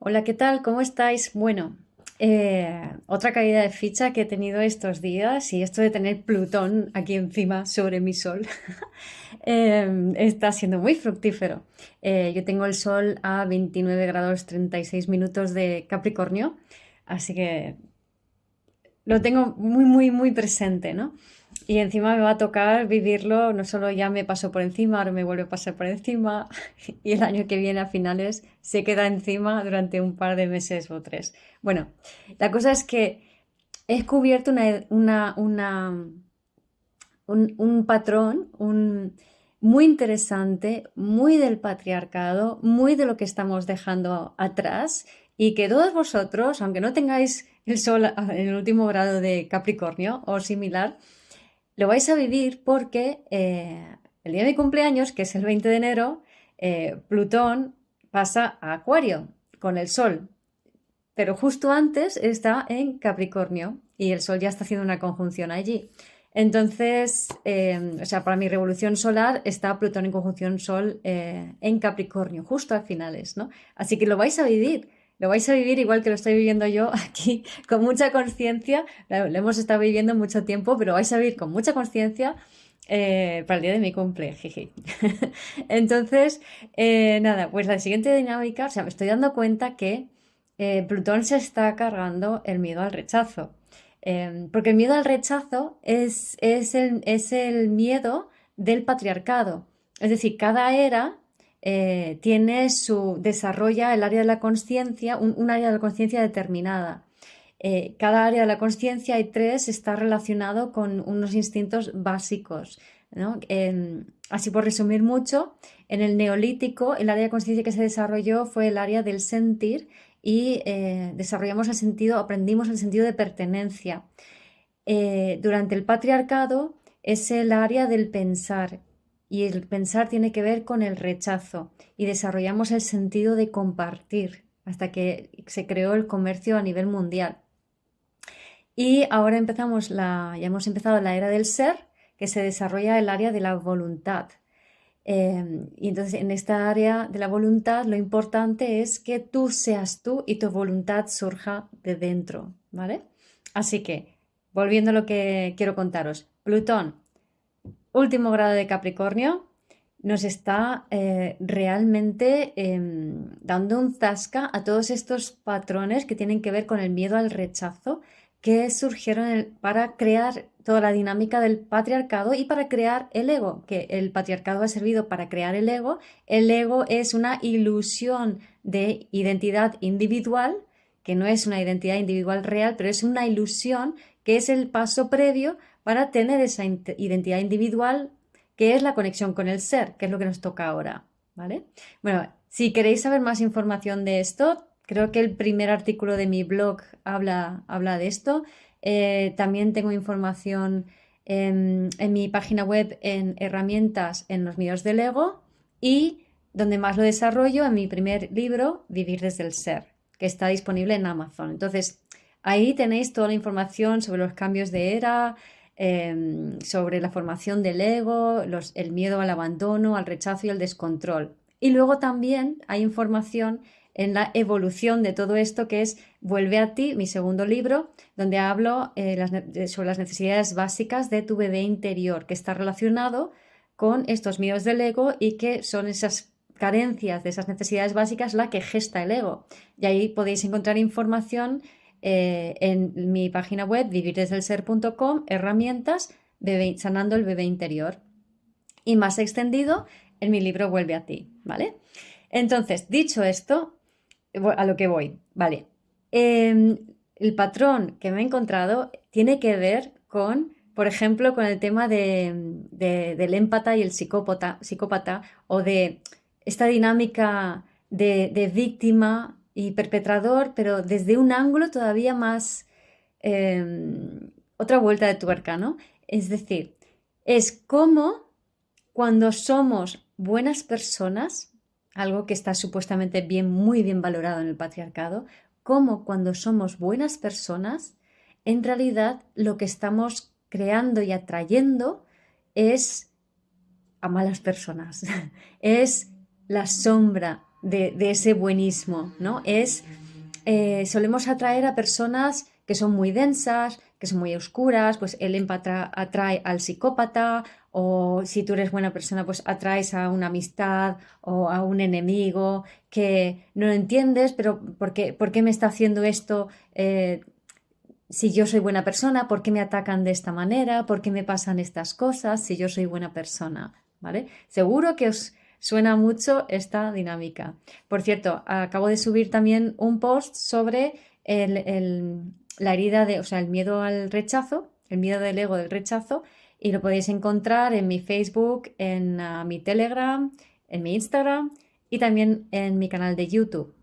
Hola, ¿qué tal? ¿Cómo estáis? Bueno, otra caída de ficha que he tenido estos días y esto de tener Plutón aquí encima sobre mi Sol está siendo muy fructífero. Yo tengo el Sol a 29 grados 36 minutos de Capricornio, así que lo tengo muy, muy, muy presente, ¿no? Y encima me va a tocar vivirlo, no solo ya me pasó por encima, ahora me vuelve a pasar por encima y el año que viene a finales se queda encima durante un par de meses o tres. Bueno, la cosa es que he descubierto un patrón muy interesante, muy del patriarcado, muy de lo que estamos dejando atrás y que todos vosotros, aunque no tengáis el sol en el último grado de Capricornio o similar, lo vais a vivir porque el día de mi cumpleaños, que es el 20 de enero, Plutón pasa a Acuario con el Sol, pero justo antes está en Capricornio y el Sol ya está haciendo una conjunción allí. Entonces, o sea, para mi revolución solar está Plutón en conjunción Sol en Capricornio, justo a finales, ¿no? Así que lo vais a vivir igual que lo estoy viviendo yo aquí, con mucha conciencia. Lo hemos estado viviendo mucho tiempo, pero vais a vivir con mucha conciencia para el día de mi cumple, jiji. Entonces, nada, pues la siguiente dinámica, o sea, me estoy dando cuenta que Plutón se está cargando el miedo al rechazo. Porque el miedo al rechazo es el miedo del patriarcado. Es decir, cada era desarrolla el área de la conciencia, un área de la conciencia determinada. Cada área de la conciencia, hay tres, está relacionado con unos instintos básicos, ¿no? Así por resumir mucho, en el neolítico el área de conciencia que se desarrolló fue el área del sentir y aprendimos el sentido de pertenencia. Durante el patriarcado es el área del pensar y el pensar tiene que ver con el rechazo y desarrollamos el sentido de compartir hasta que se creó el comercio a nivel mundial. Y ahora ya hemos empezado la era del ser, que se desarrolla el área de la voluntad. Y entonces en esta área de la voluntad lo importante es que tú seas tú y tu voluntad surja de dentro, ¿vale? Así que, volviendo a lo que quiero contaros, Plutón, último grado de Capricornio, nos está realmente dando un zasca a todos estos patrones que tienen que ver con el miedo al rechazo que surgieron para crear toda la dinámica del patriarcado y para crear el ego, que el patriarcado ha servido para crear el ego. El ego es una ilusión de identidad individual, que no es una identidad individual real, pero es una ilusión que es el paso previo para tener esa identidad individual, que es la conexión con el ser, que es lo que nos toca ahora, ¿vale? Bueno, si queréis saber más información de esto, creo que el primer artículo de mi blog habla de esto. También tengo información en mi página web en herramientas en los míos del ego y donde más lo desarrollo en mi primer libro, Vivir desde el Ser, que está disponible en Amazon. Entonces, ahí tenéis toda la información sobre los cambios de era, sobre la formación del ego, el miedo al abandono, al rechazo y al descontrol. Y luego también hay información en la evolución de todo esto, que es Vuelve a ti, mi segundo libro, donde hablo sobre las necesidades básicas de tu bebé interior, que está relacionado con estos miedos del ego y que son esas carencias de esas necesidades básicas la que gesta el ego. Y ahí podéis encontrar información en mi página web vivirdesdelser.com, herramientas, sanando el bebé interior. Y más extendido en mi libro Vuelve a ti, ¿vale? Entonces, dicho esto, a lo que voy, ¿vale? El patrón que me he encontrado tiene que ver con, por ejemplo, con el tema del empata y el psicópata o de esta dinámica de víctima y perpetrador, pero desde un ángulo todavía más, otra vuelta de tuerca, ¿no? Es decir, es como cuando somos buenas personas, algo que está supuestamente muy bien valorado en el patriarcado, como cuando somos buenas personas, en realidad lo que estamos creando y atrayendo es a malas personas. Es la sombra de ese buenismo, ¿no? Solemos atraer a personas que son muy densas, que son muy oscuras, pues el empata atrae al psicópata, o si tú eres buena persona, pues atraes a una amistad o a un enemigo que no lo entiendes, pero ¿por qué me está haciendo esto? Si yo soy buena persona, ¿por qué me atacan de esta manera? ¿Por qué me pasan estas cosas si yo soy buena persona? ¿Vale? Seguro que os suena mucho esta dinámica. Por cierto, acabo de subir también un post sobre la herida o sea, el miedo al rechazo, el miedo del ego del rechazo, y lo podéis encontrar en mi Facebook, en mi Telegram, en mi Instagram y también en mi canal de YouTube.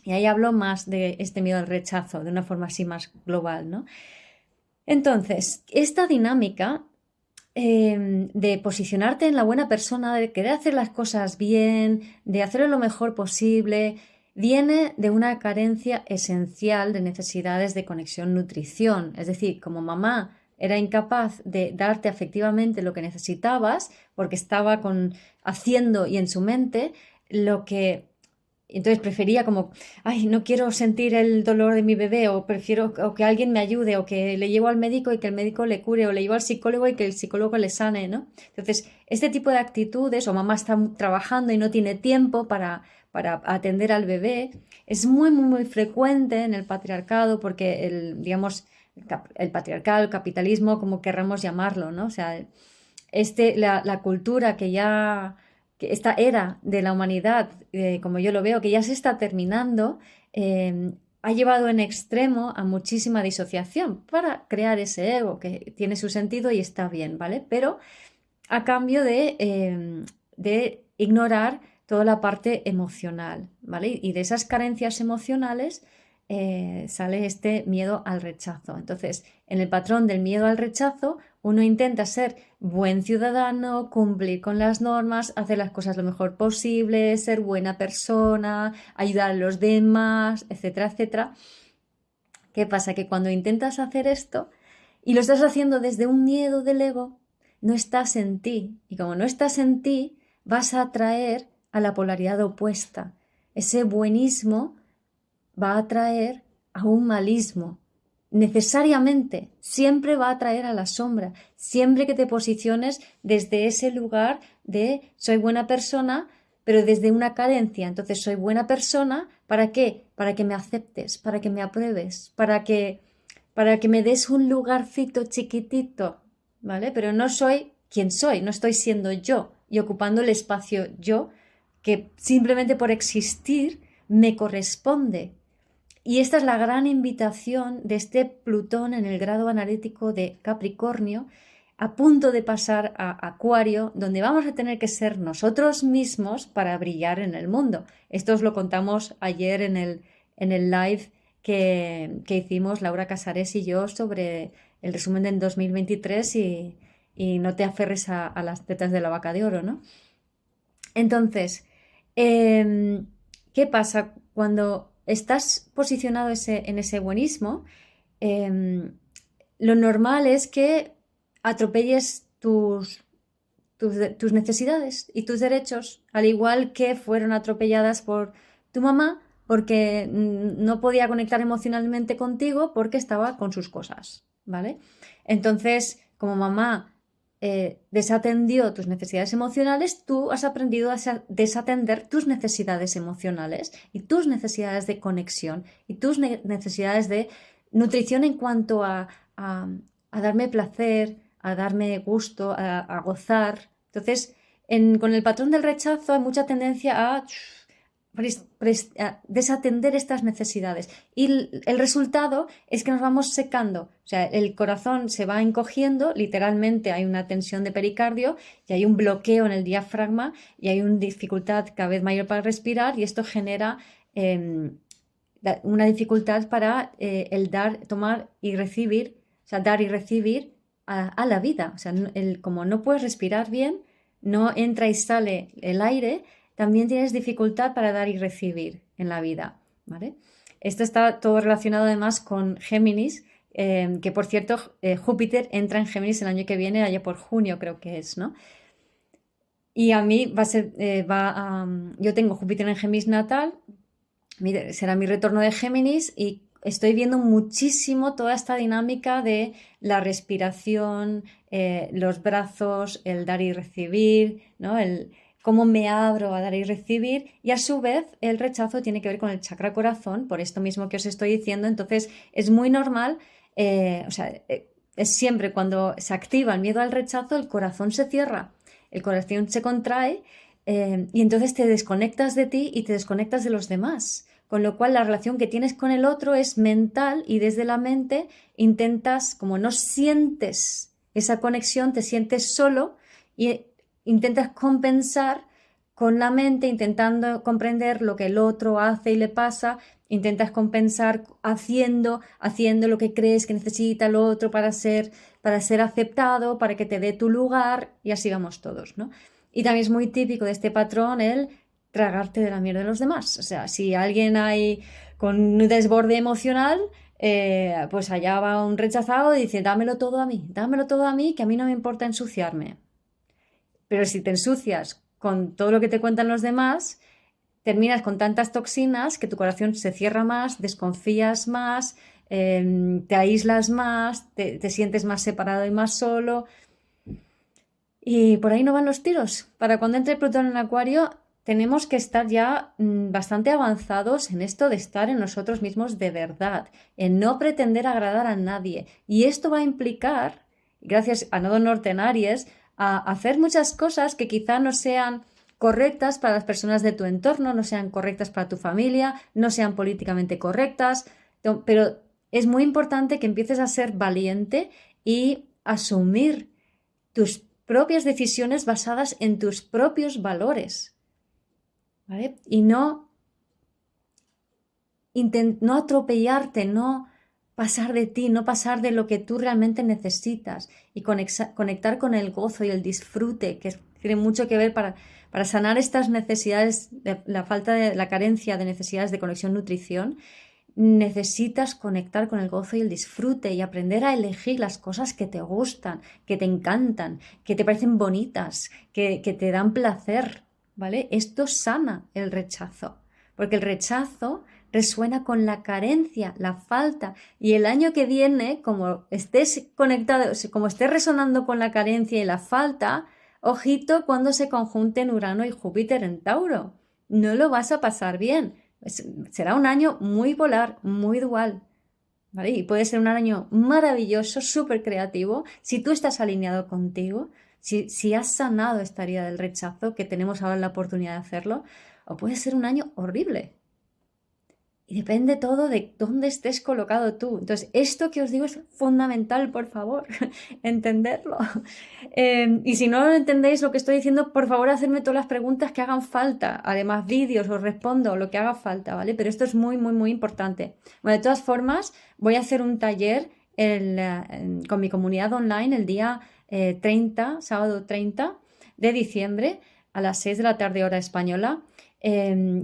Y ahí hablo más de este miedo al rechazo, de una forma así más global, ¿no? Entonces, esta dinámica de posicionarte en la buena persona, de querer hacer las cosas bien, de hacerlo lo mejor posible, viene de una carencia esencial de necesidades de conexión-nutrición. Es decir, como mamá era incapaz de darte afectivamente lo que necesitabas porque estaba haciendo y en su mente lo que... Entonces prefería como, ay, no quiero sentir el dolor de mi bebé, o prefiero o que alguien me ayude, o que le llevo al médico y que el médico le cure, o le llevo al psicólogo y que el psicólogo le sane, ¿no? Entonces, este tipo de actitudes, o mamá está trabajando y no tiene tiempo para atender al bebé, es muy, muy, muy frecuente en el patriarcado, porque digamos, el patriarcado, el capitalismo, como querramos llamarlo, ¿no? O sea, la cultura que esta era de la humanidad, como yo lo veo, que ya se está terminando, ha llevado en extremo a muchísima disociación para crear ese ego que tiene su sentido y está bien, ¿vale? Pero a cambio de ignorar toda la parte emocional, ¿vale? Y de esas carencias emocionales sale este miedo al rechazo. Entonces, en el patrón del miedo al rechazo, uno intenta ser buen ciudadano, cumplir con las normas, hacer las cosas lo mejor posible, ser buena persona, ayudar a los demás, etcétera, etcétera. ¿Qué pasa? Que cuando intentas hacer esto y lo estás haciendo desde un miedo del ego, no estás en ti. Y como no estás en ti, vas a atraer a la polaridad opuesta. Ese buenismo va a atraer a un malismo. Necesariamente, siempre va a atraer a la sombra. Siempre que te posiciones desde ese lugar de soy buena persona, pero desde una carencia. Entonces, soy buena persona, ¿para qué? Para que me aceptes, para que me apruebes, para que me des un lugarcito chiquitito, ¿vale? Pero no soy quien soy, no estoy siendo yo y ocupando el espacio yo que simplemente por existir me corresponde. Y esta es la gran invitación de este Plutón en el grado analítico de Capricornio, a punto de pasar a Acuario, donde vamos a tener que ser nosotros mismos para brillar en el mundo. Esto os lo contamos ayer en el live que hicimos Laura Casares y yo sobre el resumen del 2023 y no te aferres a las tetas de la vaca de oro, ¿no? Entonces, ¿qué pasa cuando estás posicionado en ese buenismo? Lo normal es que atropelles tus necesidades y tus derechos, al igual que fueron atropelladas por tu mamá porque no podía conectar emocionalmente contigo porque estaba con sus cosas, ¿vale? Entonces, como mamá desatendió tus necesidades emocionales, tú has aprendido a desatender tus necesidades emocionales y tus necesidades de conexión y tus necesidades de nutrición en cuanto a darme placer, a darme gusto, a gozar. Entonces, con el patrón del rechazo hay mucha tendencia a desatender estas necesidades y el resultado es que nos vamos secando, o sea, el corazón se va encogiendo, literalmente hay una tensión de pericardio y hay un bloqueo en el diafragma y hay una dificultad cada vez mayor para respirar y esto genera una dificultad para el dar, tomar y recibir, o sea, dar y recibir a la vida, o sea, como no puedes respirar bien, no entra y sale el aire, también tienes dificultad para dar y recibir en la vida, ¿vale? Esto está todo relacionado además con Géminis, que por cierto Júpiter entra en Géminis el año que viene, allá por junio creo que es, ¿no? Y a mí va a ser, yo tengo Júpiter en Géminis natal, será mi retorno de Géminis y estoy viendo muchísimo toda esta dinámica de la respiración, los brazos, el dar y recibir, ¿no? El cómo me abro a dar y recibir, y a su vez el rechazo tiene que ver con el chakra corazón, por esto mismo que os estoy diciendo. Entonces es muy normal, es siempre cuando se activa el miedo al rechazo, el corazón se cierra, el corazón se contrae, y entonces te desconectas de ti y te desconectas de los demás. Con lo cual la relación que tienes con el otro es mental, y desde la mente intentas, como no sientes esa conexión, te sientes solo y intentas compensar con la mente, intentando comprender lo que el otro hace y le pasa. Intentas compensar haciendo lo que crees que necesita el otro para ser aceptado, para que te dé tu lugar, y así vamos todos, ¿no? Y también es muy típico de este patrón el tragarte de la mierda de los demás. O sea, si alguien hay con un desborde emocional, pues allá va un rechazado y dice, dámelo todo a mí, que a mí no me importa ensuciarme. Pero si te ensucias con todo lo que te cuentan los demás, terminas con tantas toxinas que tu corazón se cierra más, desconfías más, te aíslas más, te sientes más separado y más solo. Y por ahí no van los tiros. Para cuando entre Plutón en Acuario, tenemos que estar ya bastante avanzados en esto de estar en nosotros mismos de verdad, en no pretender agradar a nadie. Y esto va a implicar, gracias a Nodo Norte en Aries, a hacer muchas cosas que quizá no sean correctas para las personas de tu entorno, no sean correctas para tu familia, no sean políticamente correctas, pero es muy importante que empieces a ser valiente y asumir tus propias decisiones basadas en tus propios valores, ¿vale? Y no atropellarte, no pasar de ti, no pasar de lo que tú realmente necesitas, y conectar con el gozo y el disfrute, que tiene mucho que ver para sanar estas necesidades, la carencia de necesidades de conexión, nutrición. Necesitas conectar con el gozo y el disfrute y aprender a elegir las cosas que te gustan, que te encantan, que te parecen bonitas, que te dan placer, ¿vale? Esto sana el rechazo, porque el rechazo resuena con la carencia, la falta, y el año que viene, como estés conectado, como estés resonando con la carencia y la falta, ojito cuando se conjunten Urano y Júpiter en Tauro. No lo vas a pasar bien. Será un año muy polar, muy dual, ¿vale? Y puede ser un año maravilloso, súper creativo, si tú estás alineado contigo, si has sanado esta herida del rechazo, que tenemos ahora la oportunidad de hacerlo, o puede ser un año horrible. Y depende todo de dónde estés colocado tú. Entonces, esto que os digo es fundamental, por favor, entenderlo. Y si no lo entendéis lo que estoy diciendo, por favor, hacedme todas las preguntas que hagan falta. Además, vídeos, os respondo lo que haga falta, ¿vale? Pero esto es muy, muy, muy importante. Bueno, de todas formas, voy a hacer un taller con mi comunidad online el día 30, sábado 30 de diciembre, a las 6 de la tarde hora española.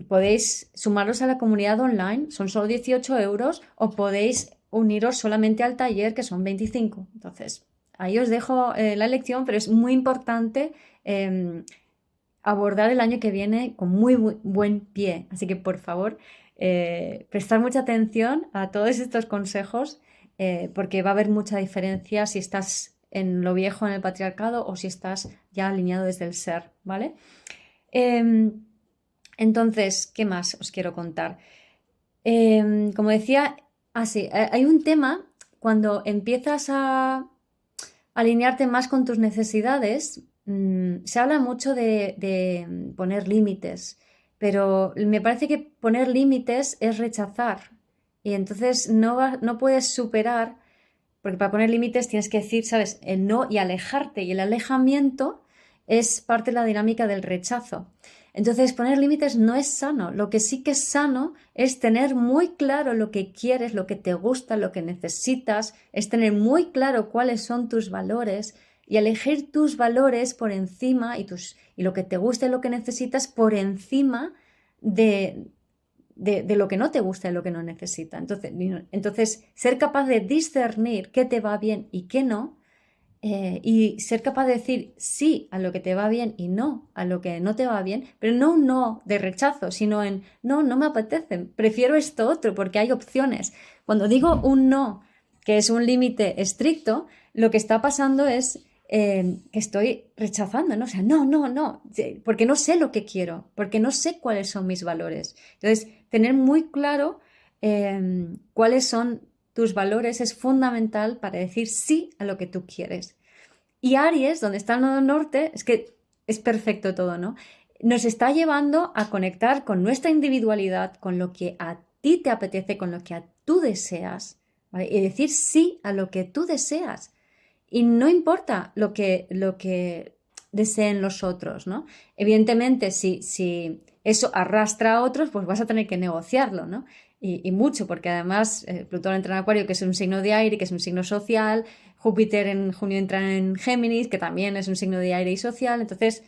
Podéis sumaros a la comunidad online, son solo 18 euros, o podéis uniros solamente al taller, que son 25. Entonces, ahí os dejo la lección, pero es muy importante abordar el año que viene con muy buen pie. Así que, por favor, prestar mucha atención a todos estos consejos, porque va a haber mucha diferencia si estás en lo viejo, en el patriarcado, o si estás ya alineado desde el ser, ¿vale? Entonces, ¿qué más os quiero contar? Como decía, sí, hay un tema cuando empiezas a alinearte más con tus necesidades. Se habla mucho de poner límites, pero me parece que poner límites es rechazar, y entonces no puedes superar, porque para poner límites tienes que decir, ¿sabes?, el no, y alejarte, y el alejamiento es parte de la dinámica del rechazo. Entonces, poner límites no es sano. Lo que sí que es sano es tener muy claro lo que quieres, lo que te gusta, lo que necesitas, es tener muy claro cuáles son tus valores y elegir tus valores por encima, y lo que te gusta y lo que necesitas por encima de lo que no te gusta y lo que no necesitas. Entonces, ser capaz de discernir qué te va bien y qué no, y ser capaz de decir sí a lo que te va bien y no a lo que no te va bien, pero no un no de rechazo, sino en no, no me apetece, prefiero esto otro porque hay opciones. Cuando digo un no, que es un límite estricto, lo que está pasando es que estoy rechazando, ¿no? O sea, no, no, no, porque no sé lo que quiero, porque no sé cuáles son mis valores. Entonces, tener muy claro cuáles son tus valores es fundamental para decir sí a lo que tú quieres. Y Aries, donde está el nodo norte, es que es perfecto todo, ¿no? Nos está llevando a conectar con nuestra individualidad, con lo que a ti te apetece, con lo que tú deseas, ¿vale? Y decir sí a lo que tú deseas. Y no importa lo que deseen los otros, ¿no? Evidentemente, si eso arrastra a otros, pues vas a tener que negociarlo, ¿no? Y mucho, porque además Plutón entra en Acuario, que es un signo de aire, que es un signo social, Júpiter en junio entra en Géminis, que también es un signo de aire y social, entonces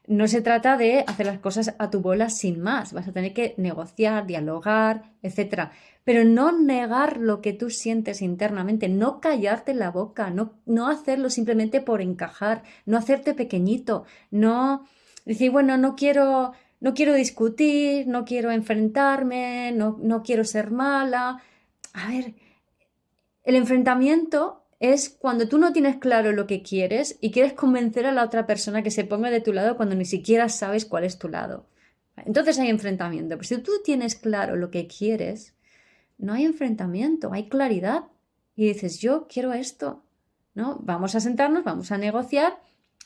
no se trata de hacer las cosas a tu bola sin más, vas a tener que negociar, dialogar, etcétera, pero no negar lo que tú sientes internamente, no callarte la boca, no hacerlo simplemente por encajar, no hacerte pequeñito, no decir, bueno, no quiero discutir, no quiero enfrentarme, no quiero ser mala. A ver, el enfrentamiento es cuando tú no tienes claro lo que quieres y quieres convencer a la otra persona que se ponga de tu lado cuando ni siquiera sabes cuál es tu lado. Entonces hay enfrentamiento. Pero si tú tienes claro lo que quieres, no hay enfrentamiento, hay claridad. Y dices, yo quiero esto, ¿no? Vamos a sentarnos, vamos a negociar.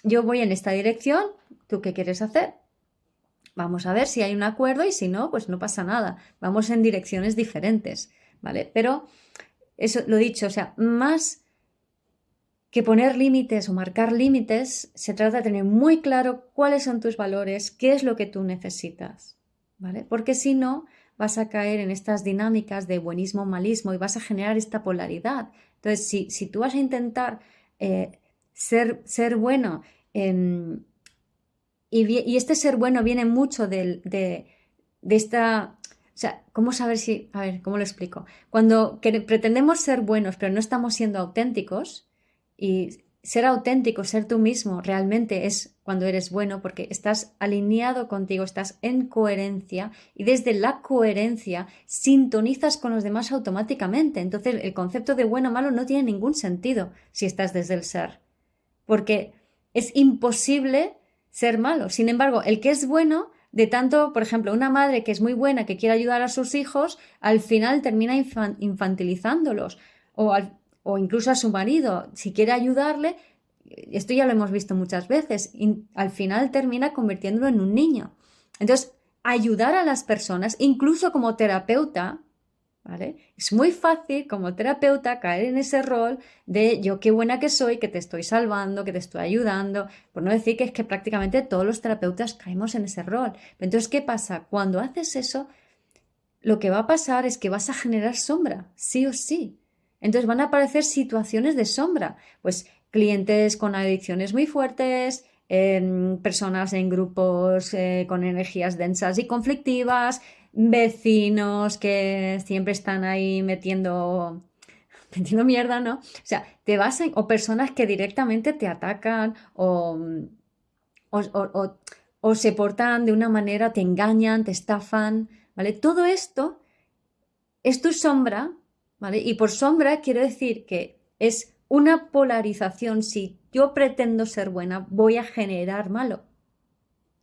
Yo voy en esta dirección, ¿tú qué quieres hacer? Vamos a ver si hay un acuerdo y si no, pues no pasa nada. Vamos en direcciones diferentes, ¿vale? Pero eso, lo dicho, o sea, más que poner límites o marcar límites, se trata de tener muy claro cuáles son tus valores, qué es lo que tú necesitas, ¿vale? Porque si no, vas a caer en estas dinámicas de buenismo, malismo y vas a generar esta polaridad. Entonces, si tú vas a intentar ser bueno, y este ser bueno viene mucho de esta... O sea, ¿cómo saber si... A ver, ¿cómo lo explico? Cuando pretendemos ser buenos, pero no estamos siendo auténticos, y ser auténtico, ser tú mismo, realmente es cuando eres bueno, porque estás alineado contigo, estás en coherencia, y desde la coherencia sintonizas con los demás automáticamente. Entonces, el concepto de bueno o malo no tiene ningún sentido si estás desde el ser, porque es imposible ser malo. Sin embargo, el que es bueno, de tanto, por ejemplo, una madre que es muy buena, que quiere ayudar a sus hijos, al final termina infantilizándolos. O incluso a su marido, si quiere ayudarle, esto ya lo hemos visto muchas veces, al final termina convirtiéndolo en un niño. Entonces, ayudar a las personas, incluso como terapeuta, ¿vale? Es muy fácil como terapeuta caer en ese rol de yo qué buena que soy, que te estoy salvando, que te estoy ayudando, por no decir que es que prácticamente todos los terapeutas caemos en ese rol. Pero entonces, ¿qué pasa? Cuando haces eso, lo que va a pasar es que vas a generar sombra, sí o sí. Entonces van a aparecer situaciones de sombra, pues clientes con adicciones muy fuertes, personas en grupos con energías densas y conflictivas, vecinos que siempre están ahí metiendo mierda, ¿no? O sea, o personas que directamente te atacan o, o- o se portan de una manera, te engañan, te estafan, ¿vale? Todo esto es tu sombra, ¿vale? Y por sombra quiero decir que es una polarización. Si yo pretendo ser buena, voy a generar malo.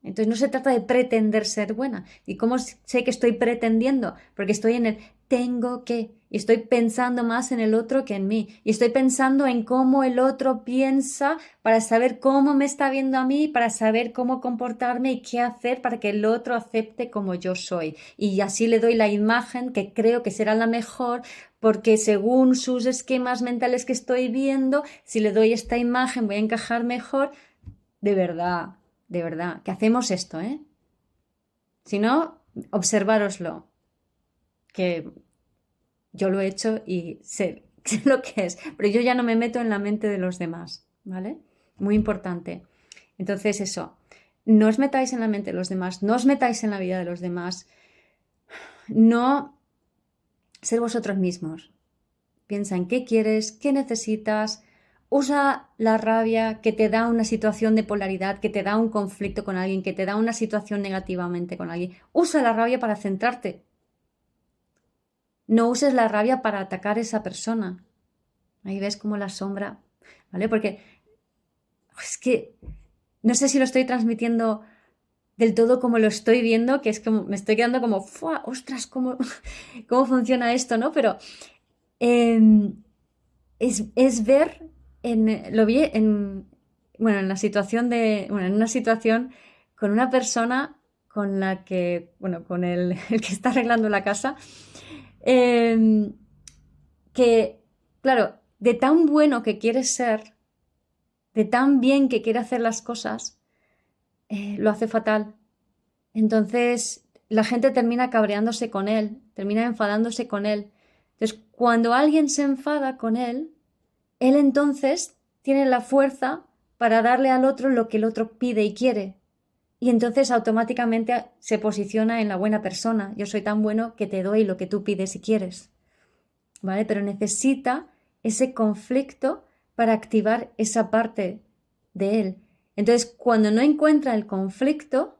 Entonces no se trata de pretender ser buena. ¿Y cómo sé que estoy pretendiendo? Porque estoy en el tengo que. Y estoy pensando más en el otro que en mí. Y estoy pensando en cómo el otro piensa para saber cómo me está viendo a mí, para saber cómo comportarme y qué hacer para que el otro acepte como yo soy. Y así le doy la imagen que creo que será la mejor, porque según sus esquemas mentales que estoy viendo, si le doy esta imagen voy a encajar mejor. De verdad, que hacemos esto, ¿eh? Si no, observároslo, que yo lo he hecho y sé, sé lo que es, pero yo ya no me meto en la mente de los demás, ¿vale? Muy importante. Entonces eso, no os metáis en la mente de los demás, no os metáis en la vida de los demás, no ser vosotros mismos. Piensa en qué quieres, qué necesitas, Usa la rabia que te da una situación de polaridad, que te da un conflicto con alguien, que te da una situación negativamente con alguien. Usa la rabia para centrarte. No uses la rabia para atacar a esa persona. Ahí ves como la sombra, ¿vale? Porque es que no sé si lo estoy transmitiendo del todo como lo estoy viendo, que es como, me estoy quedando como, ¡fua! ¡Ostras! ¿Cómo funciona esto, no? Pero es ver, lo vi bueno, en la situación bueno, en una situación con una persona con la que, bueno, con el que está arreglando la casa, eh, que, claro, de tan bueno que quiere ser, de tan bien que quiere hacer las cosas, lo hace fatal. Entonces, la gente termina cabreándose con él, termina enfadándose con él. Entonces, cuando alguien se enfada con él entonces tiene la fuerza para darle al otro lo que el otro pide y quiere. Y entonces automáticamente se posiciona en la buena persona. Yo soy tan bueno que te doy lo que tú pides y quieres. ¿Vale? Pero necesita ese conflicto para activar esa parte de él. Entonces, cuando no encuentra el conflicto,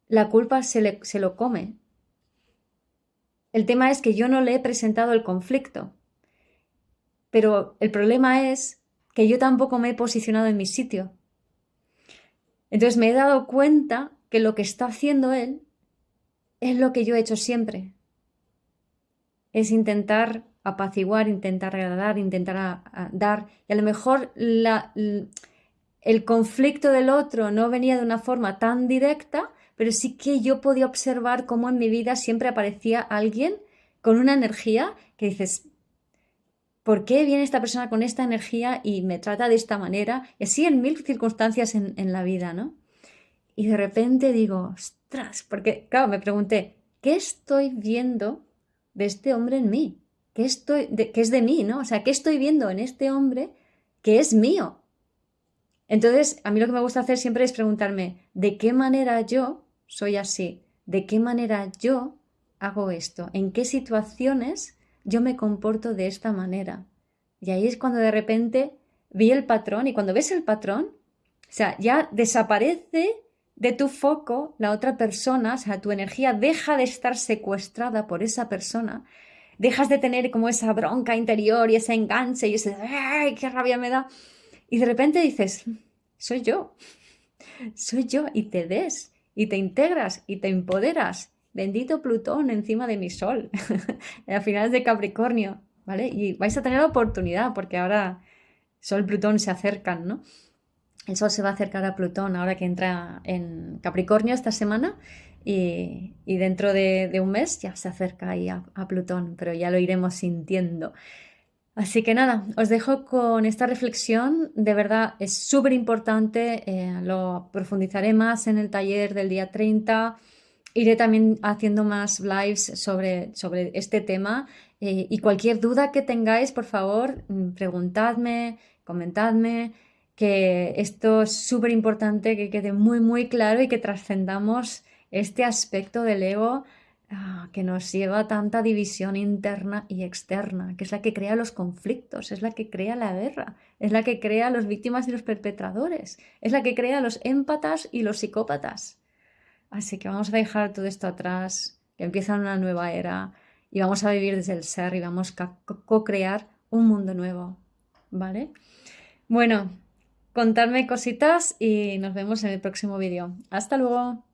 la culpa se lo come. El tema es que yo no le he presentado el conflicto. Pero el problema es que yo tampoco me he posicionado en mi sitio. Entonces me he dado cuenta que lo que está haciendo él es lo que yo he hecho siempre. Es intentar apaciguar, intentar agradar, intentar dar. Y a lo mejor el conflicto del otro no venía de una forma tan directa, pero sí que yo podía observar cómo en mi vida siempre aparecía alguien con una energía que dices, ¿por qué viene esta persona con esta energía y me trata de esta manera? Y así en mil circunstancias en la vida, ¿no? Y de repente digo, ostras, porque, claro, me pregunté, ¿qué estoy viendo de este hombre en mí? ¿Qué es de mí, ¿no? O sea, ¿qué estoy viendo en este hombre que es mío? Entonces, a mí lo que me gusta hacer siempre es preguntarme, ¿de qué manera yo soy así? ¿De qué manera yo hago esto? ¿En qué situaciones yo me comporto de esta manera? Y ahí es cuando de repente vi el patrón, y cuando ves el patrón, o sea, ya desaparece de tu foco la otra persona, o sea, tu energía deja de estar secuestrada por esa persona, dejas de tener como esa bronca interior y ese enganche y ese, ¡ay, qué rabia me da! Y de repente dices, soy yo, y te des, y te integras, y te empoderas. Bendito Plutón encima de mi sol, a finales de Capricornio, ¿vale? Y vais a tener la oportunidad, porque ahora Sol y Plutón se acercan, ¿no? El Sol se va a acercar a Plutón ahora que entra en Capricornio esta semana y dentro de un mes ya se acerca ahí a Plutón, pero ya lo iremos sintiendo. Así que nada, os dejo con esta reflexión. De verdad es súper importante, lo profundizaré más en el taller del día 30. Iré también haciendo más lives sobre este tema y cualquier duda que tengáis, por favor, preguntadme, comentadme, que esto es súper importante, que quede muy, muy claro y que trascendamos este aspecto del ego que nos lleva a tanta división interna y externa, que es la que crea los conflictos, es la que crea la guerra, es la que crea los víctimas y los perpetradores, es la que crea los émpatas y los psicópatas. Así que vamos a dejar todo esto atrás, que empieza una nueva era y vamos a vivir desde el ser y vamos a co-crear un mundo nuevo, ¿vale? Bueno, contadme cositas y nos vemos en el próximo vídeo. Hasta luego.